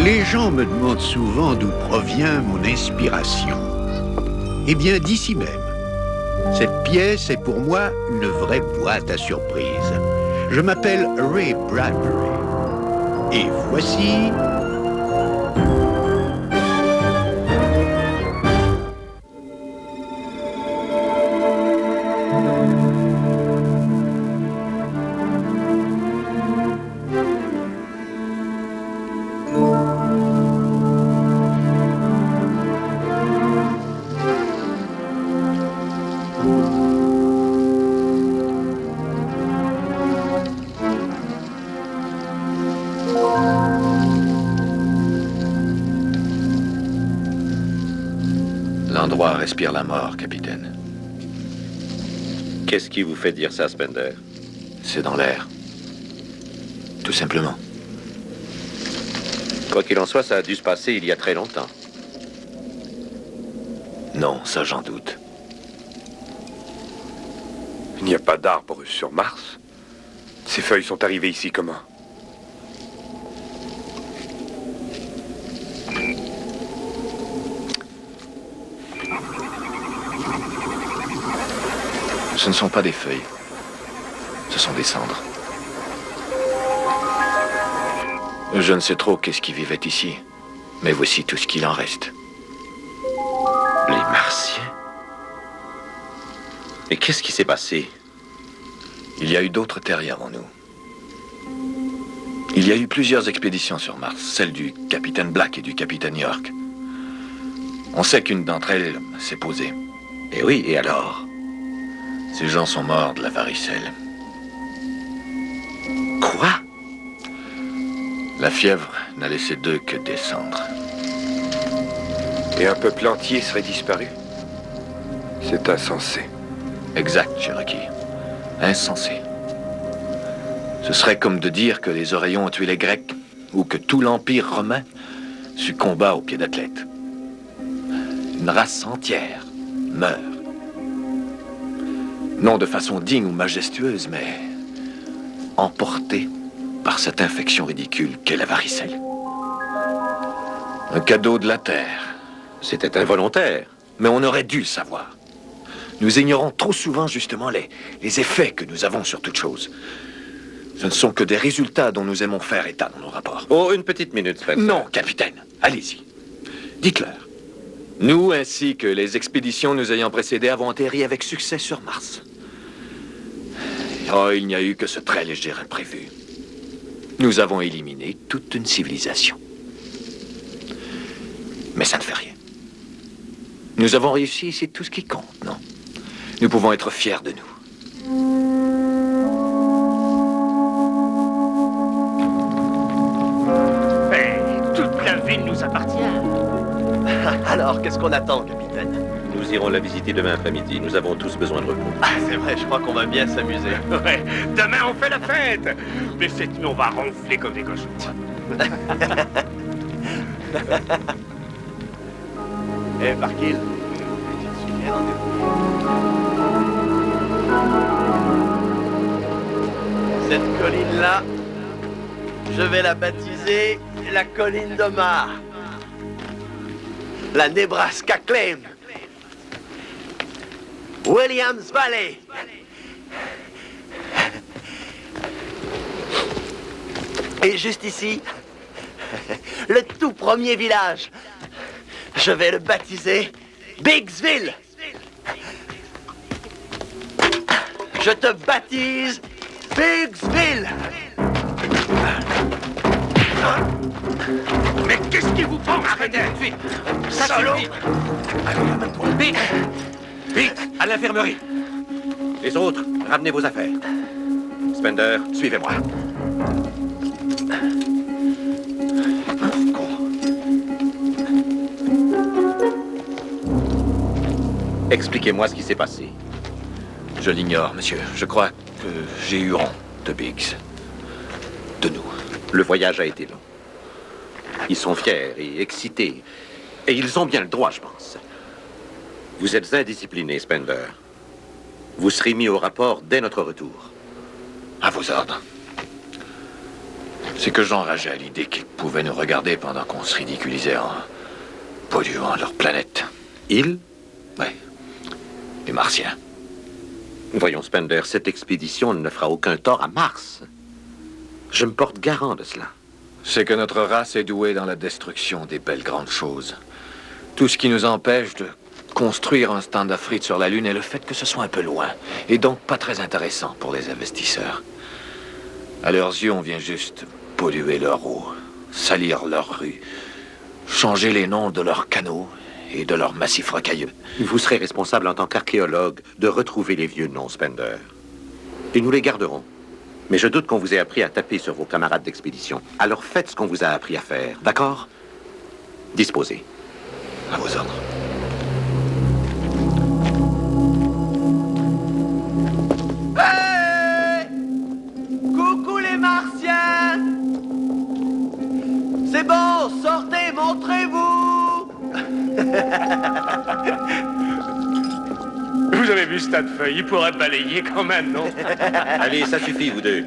Les gens me demandent souvent d'où provient mon inspiration. Eh bien, d'ici même. Cette pièce est pour moi une vraie boîte à surprises. Je m'appelle Ray Bradbury. Et voici... L'endroit respire la mort, capitaine. Qu'est-ce qui vous fait dire ça, Spender? C'est dans l'air. Tout simplement. Quoi qu'il en soit, ça a dû se passer il y a très longtemps. Non, ça j'en doute. Il n'y a pas d'arbres sur Mars. Ces feuilles sont arrivées ici comment? Ce ne sont pas des feuilles. Ce sont des cendres. Je ne sais trop qu'est-ce qui vivait ici, mais voici tout ce qu'il en reste. Les Martiens? Mais qu'est-ce qui s'est passé? Il y a eu d'autres terriers avant nous. Il y a eu plusieurs expéditions sur Mars, celle du capitaine Black et du capitaine York. On sait qu'une d'entre elles s'est posée. Eh oui, et alors? Ces gens sont morts de la varicelle. Quoi? La fièvre n'a laissé d'eux que des cendres. Et un peuple entier serait disparu? C'est insensé. Exact, Cherokee. Insensé. Ce serait comme de dire que les Oreillons ont tué les Grecs, ou que tout l'Empire romain succomba aux pieds d'athlètes. Une race entière meurt. Non de façon digne ou majestueuse, mais emportée par cette infection ridicule qu'est la varicelle. Un cadeau de la Terre. C'était involontaire. Mais on aurait dû le savoir. Nous ignorons trop souvent justement les effets que nous avons sur toute chose. Ce ne sont que des résultats dont nous aimons faire état dans nos rapports. Oh, une petite minute, Spencer. Non, capitaine. Allez-y. Dites-leur. Nous, ainsi que les expéditions nous ayant précédées, avons atterri avec succès sur Mars. Oh, il n'y a eu que ce très léger imprévu. Nous avons éliminé toute une civilisation. Mais ça ne fait rien. Nous avons réussi, c'est tout ce qui compte, non? Nous pouvons être fiers de nous. Mais toute la ville nous appartient. Alors, qu'est-ce qu'on attend, capitaine? Nous irons la visiter demain après-midi. Nous avons tous besoin de repos. Ah, c'est vrai, je crois qu'on va bien s'amuser. Ouais, demain on fait la fête. Mais cette nuit on va ronfler comme des cochons. Eh, Barkil, tu te souviens cette colline-là, je vais la baptiser la colline d'Omar. La Nebraska Claim. Williams Valley. Et juste ici, le tout premier village. Je vais le baptiser Biggsville. Je te baptise Biggsville. Mais qu'est-ce qui vous prend? Arrêtez tout de suite. Ça suffit. Allez, amène-toi. Vite! Vite, à l'infirmerie. Les autres, ramenez vos affaires. Spender, suivez-moi. Expliquez-moi ce qui s'est passé. Je l'ignore, monsieur. Je crois que j'ai eu honte de Biggs. De nous. Le voyage a été long. Ils sont fiers et excités. Et ils ont bien le droit, je pense. Vous êtes indiscipliné, Spender. Vous serez mis au rapport dès notre retour. À vos ordres. C'est que j'enrageais à l'idée qu'ils pouvaient nous regarder pendant qu'on se ridiculisait en polluant leur planète. Ils? Ouais. Les Martiens. Voyons, Spender, cette expédition ne fera aucun tort à Mars. Je me porte garant de cela. C'est que notre race est douée dans la destruction des belles grandes choses. Tout ce qui nous empêche de construire un stand à frites sur la Lune est le fait que ce soit un peu loin, et donc pas très intéressant pour les investisseurs. À leurs yeux, on vient juste polluer leur eau, salir leurs rues, changer les noms de leurs canaux et de leurs massifs rocailleux. Vous serez responsable en tant qu'archéologue de retrouver les vieux noms, Spender. Et nous les garderons. Mais je doute qu'on vous ait appris à taper sur vos camarades d'expédition. Alors faites ce qu'on vous a appris à faire, d'accord? Disposez. À vos ordres. Hey! Coucou les Martiens! C'est bon, sortez, montrez-vous! Vous avez vu ce tas de feuilles, il pourrait balayer quand même, non? Allez, ça suffit, vous deux.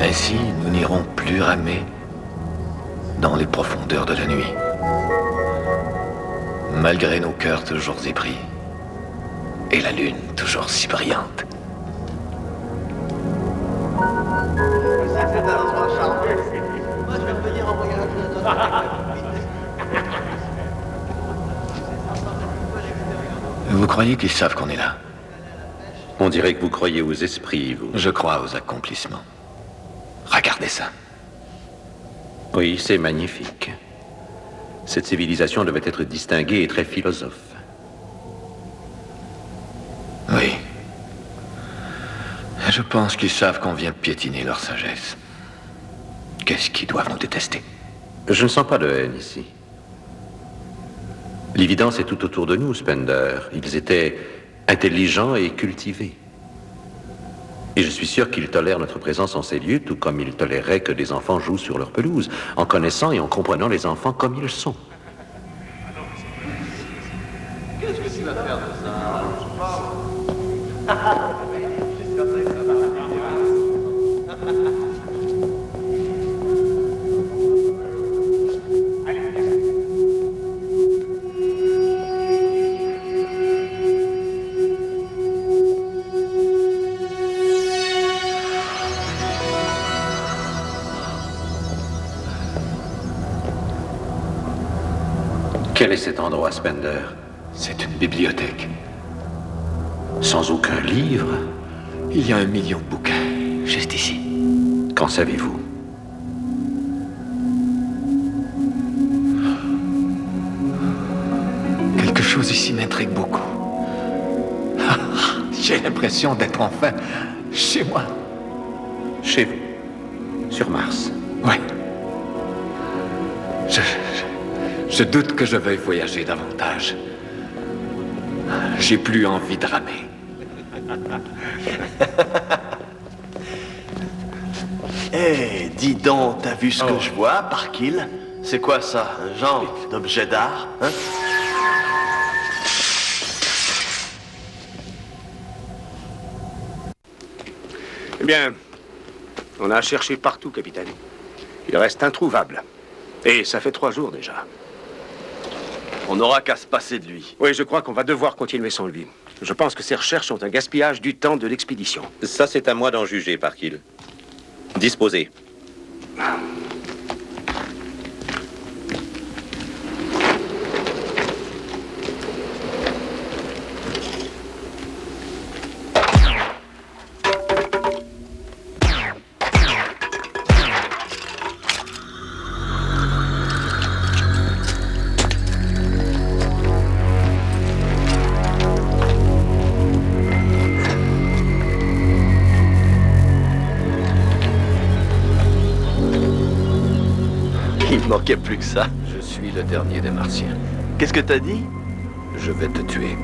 Ainsi, nous n'irons plus ramer dans les profondeurs de la nuit. Malgré nos cœurs toujours épris et la lune toujours si brillante. Vous croyez qu'ils savent qu'on est là? On dirait que vous croyez aux esprits, vous. Je crois aux accomplissements. Regardez ça. Oui, c'est magnifique. Cette civilisation devait être distinguée et très philosophe. Oui. Je pense qu'ils savent qu'on vient piétiner leur sagesse. Qu'est-ce qu'ils doivent nous détester? Je ne sens pas de haine ici. L'évidence est tout autour de nous, Spender. Ils étaient intelligents et cultivés. Et je suis sûr qu'ils tolèrent notre présence en ces lieux, tout comme ils toléraient que des enfants jouent sur leur pelouse, en connaissant et en comprenant les enfants comme ils sont. Qu'est-ce que tu vas faire de ça? Quel est cet endroit, Spender? C'est une bibliothèque. Sans aucun livre? Il y a 1 million de bouquins, juste ici. Qu'en savez-vous? Quelque chose ici m'intrigue beaucoup. J'ai l'impression d'être enfin chez moi. Chez vous? Sur Mars? Oui. Je doute que je veuille voyager davantage. J'ai plus envie de ramer. Eh, dis donc, t'as vu ce que je vois, Parkill? C'est quoi ça? Un genre d'objet d'art, hein? Eh bien, on a cherché partout, capitaine. Il reste introuvable. Et ça fait 3 jours déjà. On n'aura qu'à se passer de lui. Oui, je crois qu'on va devoir continuer sans lui. Je pense que ces recherches sont un gaspillage du temps de l'expédition. Ça, c'est à moi d'en juger, Parkil. Disposez. Il manquait plus que ça. Je suis le dernier des Martiens. Qu'est-ce que t'as dit? Je vais te tuer.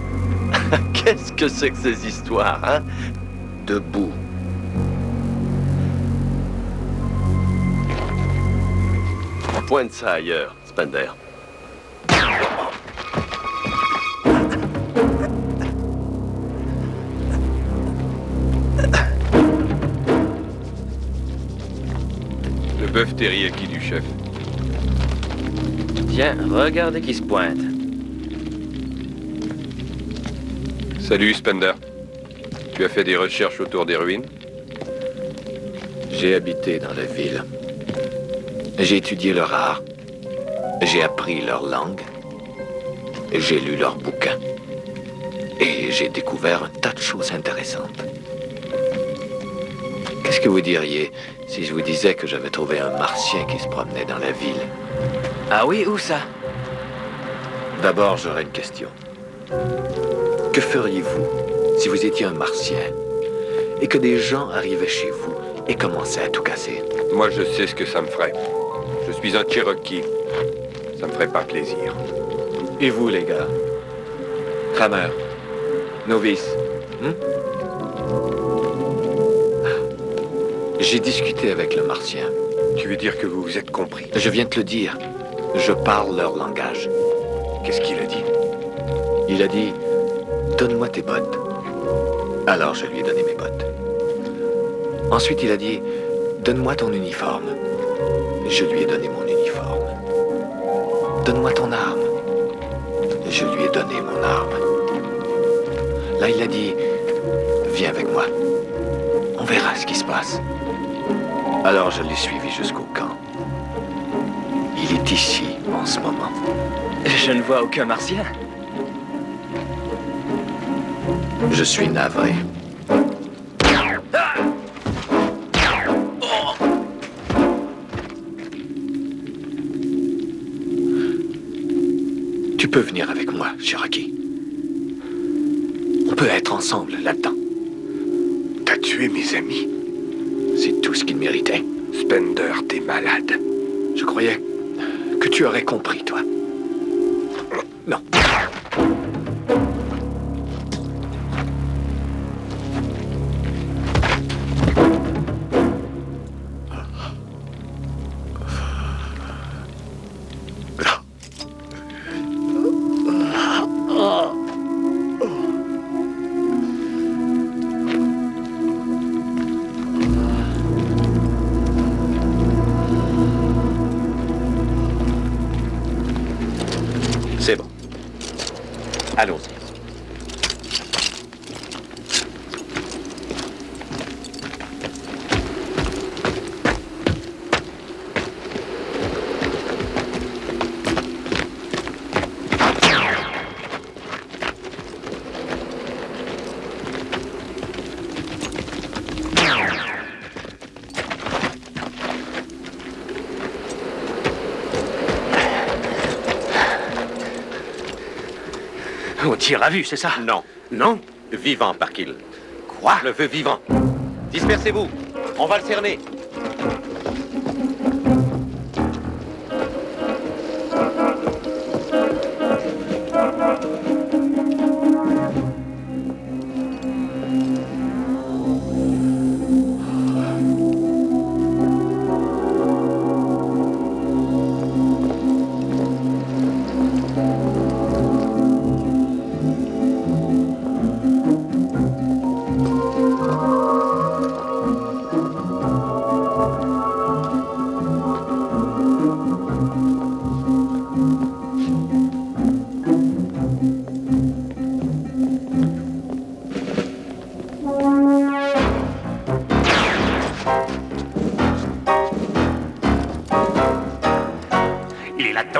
Qu'est-ce que c'est que ces histoires, hein? Debout. Pointe ça ailleurs, Spender. Le bœuf teriyaki du chef. Tiens, regardez qui se pointe. Salut, Spender. Tu as fait des recherches autour des ruines? J'ai habité dans la ville. J'ai étudié leur art. J'ai appris leur langue. J'ai lu leurs bouquins. Et j'ai découvert un tas de choses intéressantes. Qu'est-ce que vous diriez si je vous disais que j'avais trouvé un Martien qui se promenait dans la ville? Ah oui, où ça? D'abord, j'aurais une question. Que feriez-vous si vous étiez un Martien et que des gens arrivaient chez vous et commençaient à tout casser? Moi, je sais ce que ça me ferait. Je suis un Cherokee. Ça me ferait pas plaisir. Et vous, les gars? Kramer? Novice? J'ai discuté avec le Martien. Tu veux dire que vous vous êtes compris? Je viens de te le dire. Je parle leur langage. Qu'est-ce qu'il a dit? Il a dit, donne-moi tes bottes. Alors je lui ai donné mes bottes. Ensuite, il a dit, donne-moi ton uniforme. Je lui ai donné mon uniforme. Donne-moi ton arme. Je lui ai donné mon arme. Là, il a dit, viens avec moi. On verra ce qui se passe. Alors je l'ai suivi jusqu'au camp. Il est ici en ce moment. Je ne vois aucun Martien. Je suis navré. Tu peux venir avec moi, Cherokee. On peut être ensemble là-dedans. T'as tué mes amis? C'est tout ce qu'ils méritaient. Spender, t'es malade. Je croyais que tu aurais compris, toi. Non. C'est bon. Allons-y. On tire à vue, c'est ça? Non. Non? Vivant, Parkil. Quoi? Je le veux vivant. Dispersez-vous. On va le cerner.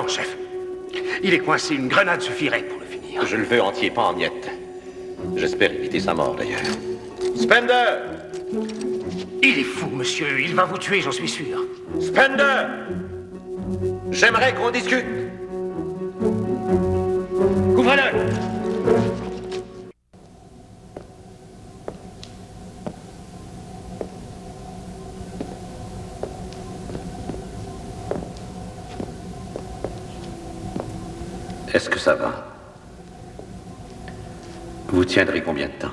Non, chef. Il est coincé, une grenade suffirait pour le finir. Je le veux entier, pas en miettes. J'espère éviter sa mort, d'ailleurs. Spender! Il est fou, monsieur. Il va vous tuer, j'en suis sûr. Spender! J'aimerais qu'on discute. Couvrez-le! Est-ce que ça va? Vous tiendrez combien de temps?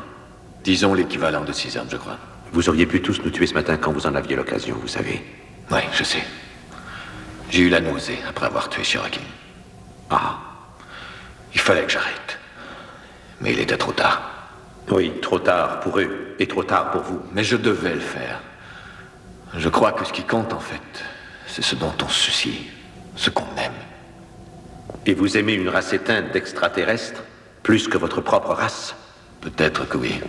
Disons l'équivalent de 6 heures, je crois. Vous auriez pu tous nous tuer ce matin quand vous en aviez l'occasion, vous savez. Oui, je sais. J'ai eu la nausée après avoir tué Cherokee. Ah, Il fallait que j'arrête. Mais il était trop tard. oui, trop tard pour eux et trop tard pour vous. Mais je devais le faire. Je crois que ce qui compte, en fait, c'est ce dont on se soucie, ce qu'on aime. Et vous aimez une race éteinte d'extraterrestres plus que votre propre race? Peut-être que oui.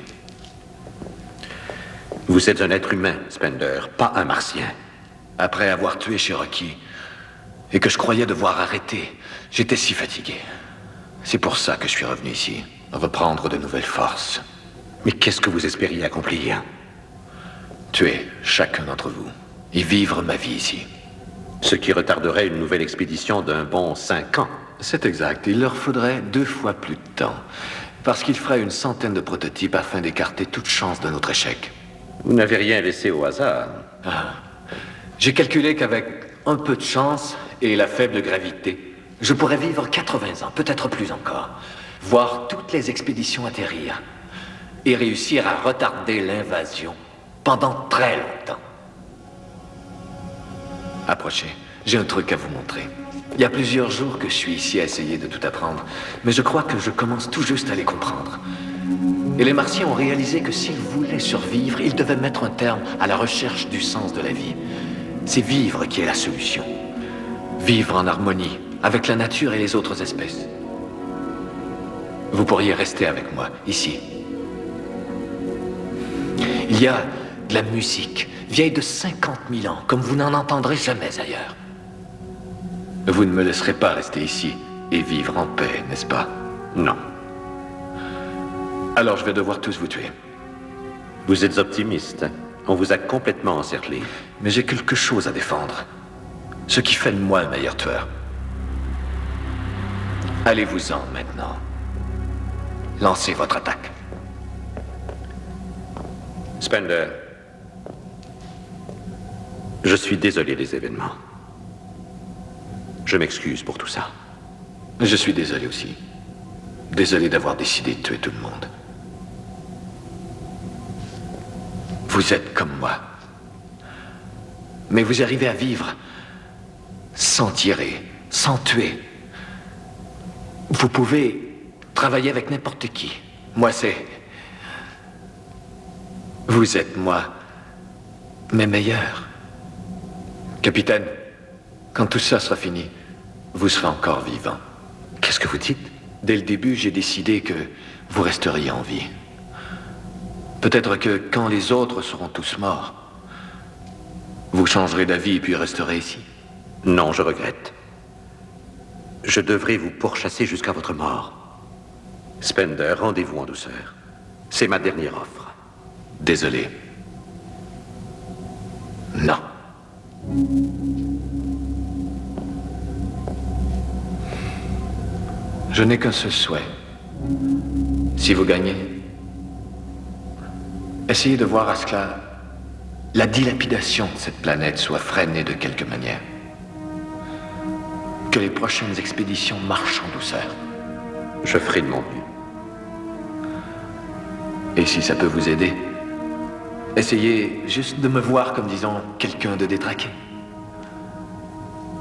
Vous êtes un être humain, Spender, pas un martien. Après avoir tué Cherokee, et que je croyais devoir arrêter, j'étais si fatigué. C'est pour ça que je suis revenu ici, reprendre de nouvelles forces. Mais qu'est-ce que vous espériez accomplir? Tuer chacun d'entre vous, et vivre ma vie ici. Ce qui retarderait une nouvelle expédition d'un bon 5 ans. C'est exact, il leur faudrait 2 fois plus de temps, parce qu'il ferait une centaine de prototypes afin d'écarter toute chance de notre échec. Vous n'avez rien laissé au hasard. J'ai calculé qu'avec un peu de chance et la faible gravité, je pourrais vivre 80 ans, peut-être plus encore. Voir toutes les expéditions atterrir et réussir à retarder l'invasion pendant très longtemps. Approchez, j'ai un truc à vous montrer. Il y a plusieurs jours que je suis ici à essayer de tout apprendre, mais je crois que je commence tout juste à les comprendre. Et les Martiens ont réalisé que s'ils voulaient survivre, ils devaient mettre un terme à la recherche du sens de la vie. C'est vivre qui est la solution. Vivre en harmonie avec la nature et les autres espèces. Vous pourriez rester avec moi, ici. Il y a de la musique, vieille de 50 000 ans, comme vous n'en entendrez jamais ailleurs. Vous ne me laisserez pas rester ici et vivre en paix, n'est-ce pas? Non. Alors je vais devoir tous vous tuer. Vous êtes optimiste. On vous a complètement encerclé. Mais j'ai quelque chose à défendre. Ce qui fait de moi un meilleur tueur. Allez-vous-en maintenant. Lancez votre attaque. Spender, je suis désolé des événements. Je m'excuse pour tout ça. Je suis désolé aussi. Désolé d'avoir décidé de tuer tout le monde. Vous êtes comme moi. Mais vous arrivez à vivre sans tirer, sans tuer. Vous pouvez travailler avec n'importe qui. Moi, c'est... Vous êtes, moi, mes meilleurs. Capitaine, quand tout ça sera fini, vous serez encore vivant. Qu'est-ce que vous dites? Dès le début, j'ai décidé que vous resteriez en vie. Peut-être que quand les autres seront tous morts, vous changerez d'avis et puis resterez ici. Non, je regrette. Je devrais vous pourchasser jusqu'à votre mort. Spender, rendez-vous en douceur. C'est ma dernière offre. Désolé. Non. Je n'ai qu'un seul souhait. Si vous gagnez, essayez de voir à ce que la dilapidation de cette planète soit freinée de quelque manière. Que les prochaines expéditions marchent en douceur. Je ferai de mon mieux. Et si ça peut vous aider, essayez juste de me voir comme, disons, quelqu'un de détraqué.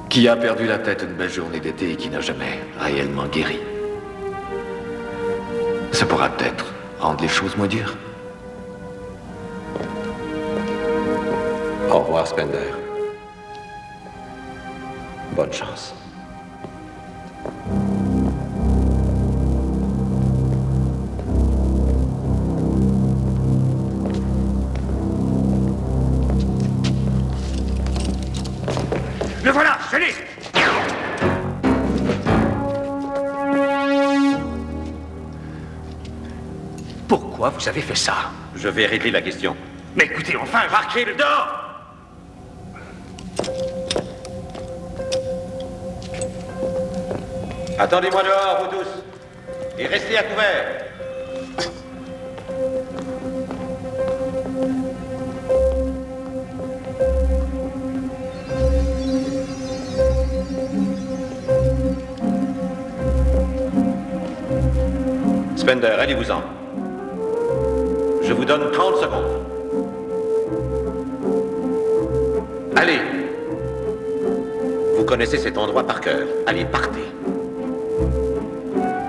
Qui a perdu la tête une belle journée d'été et qui n'a jamais réellement guéri. Ça pourra peut-être rendre les choses moins dures. Au revoir, Spender. Bonne chance. Le voilà, je l'ai! pourquoi vous avez fait ça. Je vais régler la question. Mais écoutez, enfin, marquez le dehors. Attendez-moi dehors, vous tous. Et restez à couvert. Spender, allez-vous-en. Je vous donne 30 secondes. Allez. Vous connaissez cet endroit par cœur. Allez, partez.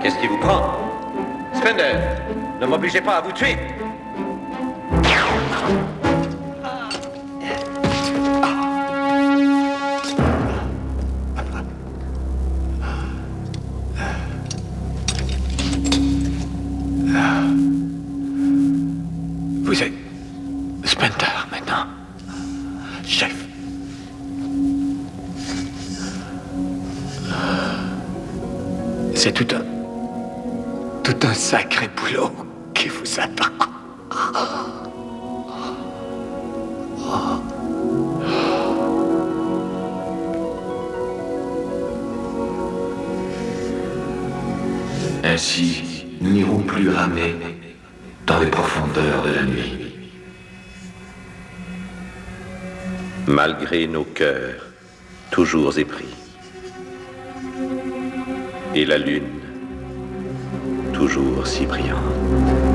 Qu'est-ce qui vous prend? Spender, ne m'obligez pas à vous tuer. Vous êtes Spender maintenant, chef. C'est tout un sacré boulot qui vous attend. Ainsi, nous n'irons plus ramer dans les profondeurs de la nuit. Malgré nos cœurs, toujours épris. Et la lune, toujours si brillante.